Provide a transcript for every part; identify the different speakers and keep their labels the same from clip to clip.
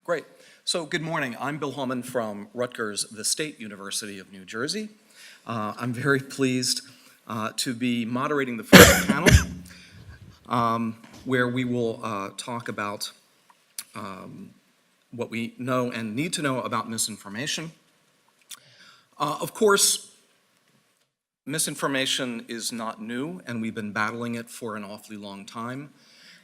Speaker 1: Great. So good morning. I'm Bill Hallman from Rutgers, the State University of New Jersey. I'm very pleased to be moderating the first panel where we will talk about what we know and need to know about misinformation. Of course, misinformation is not new, and we've been battling it for an awfully long time.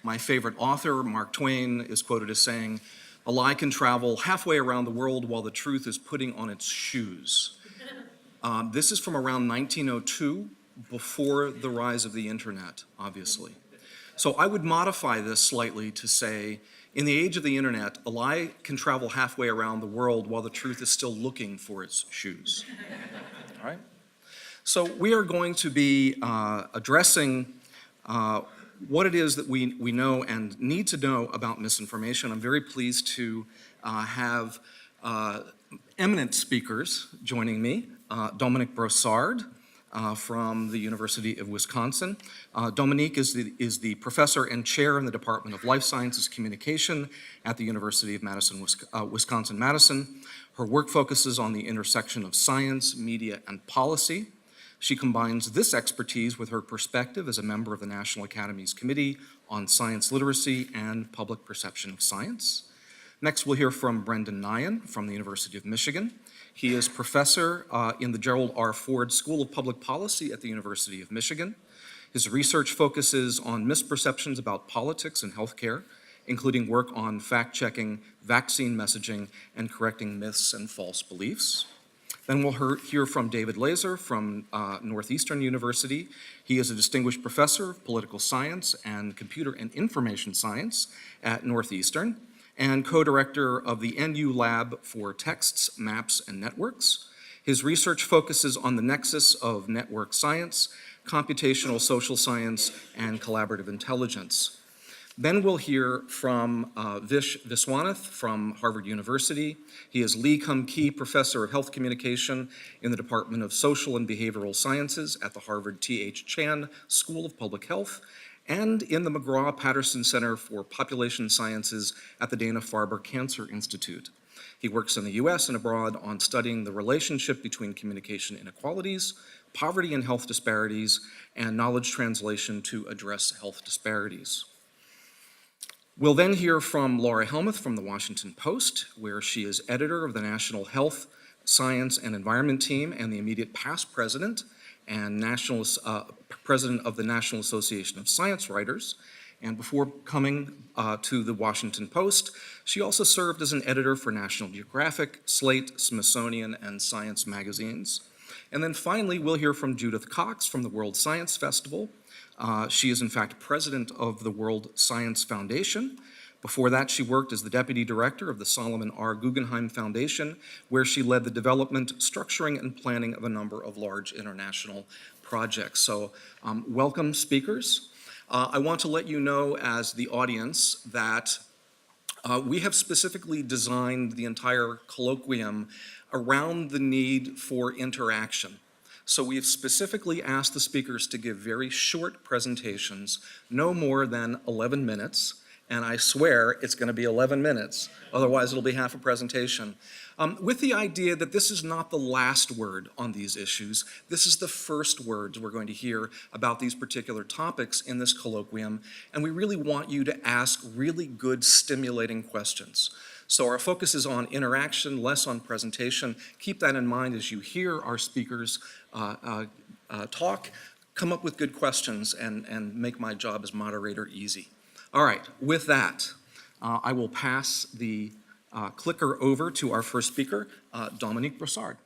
Speaker 1: My favorite author, Mark Twain, is quoted as saying, "A lie can travel halfway around the world while the truth is putting on its shoes." This is from around 1902, before the rise of the internet, obviously. So I would modify this slightly to say, in the age of the internet, a lie can travel halfway around the world while the truth is still looking for its shoes. All right? So we are going to be addressing what it is that we know and need to know about misinformation. I'm very pleased to have eminent speakers joining me. Dominique Brossard from the University of Wisconsin. Dominique is the professor and chair in the Department of Life Sciences Communication at the University of Wisconsin-Madison. Her work focuses on the intersection of science, media, and policy. She combines this expertise with her perspective as a member of the National Academy's Committee on Science Literacy and Public Perception of Science. Next, we'll hear from Brendan Nyan from the University of Michigan. He is professor in the Gerald R. Ford School of Public Policy at the University of Michigan. His research focuses on misperceptions about politics and healthcare, including work on fact-checking, vaccine messaging, and correcting myths and false beliefs. Then we'll hear from David Laser from Northeastern University. He is a distinguished professor of political science and computer and information science at Northeastern and co-director of the NU Lab for Texts, Maps, and Networks. His research focuses on the nexus of network science, computational social science, and collaborative intelligence. Then we'll hear from Vish Viswanath from Harvard University. He is Lee Kum Kee Professor of Health Communication in the Department of Social and Behavioral Sciences at the Harvard T.H. Chan School of Public Health and in the McGraw-Patterson Center for Population Sciences at the Dana-Farber Cancer Institute. He works in the U.S. and abroad on studying the relationship between communication inequalities, poverty and health disparities, and knowledge translation to address health disparities. We'll then hear from Laura Helmuth from the Washington Post, where she is editor of the National Health, Science, and Environment Team and the immediate past president and president of the National Association of Science Writers. And before coming to the Washington Post, she also served as an editor for National Geographic, Slate, Smithsonian, and Science magazines. And then finally, we'll hear from Judith Cox from the World Science Festival. She is in fact president of the World Science Foundation. Before that, she worked as the deputy director of the Solomon R. Guggenheim Foundation, where she led the development, structuring, and planning of a number of large international projects. So welcome, speakers. I want to let you know as the audience that we have specifically designed the entire colloquium around the need for interaction. So we've specifically asked the speakers to give very short presentations, no more than 11 minutes, and I swear it's going to be 11 minutes, otherwise it'll be half a presentation, with the idea that this is not the last word on these issues. This is the first words we're going to hear about these particular topics in this colloquium, and we really want you to ask really good, stimulating questions. So our focus is on interaction, less on presentation. Keep that in mind as you hear our speakers talk. Come up with good questions and make my job as moderator easy. All right, with that, I will pass the clicker over to our first speaker, Dominique Brossard.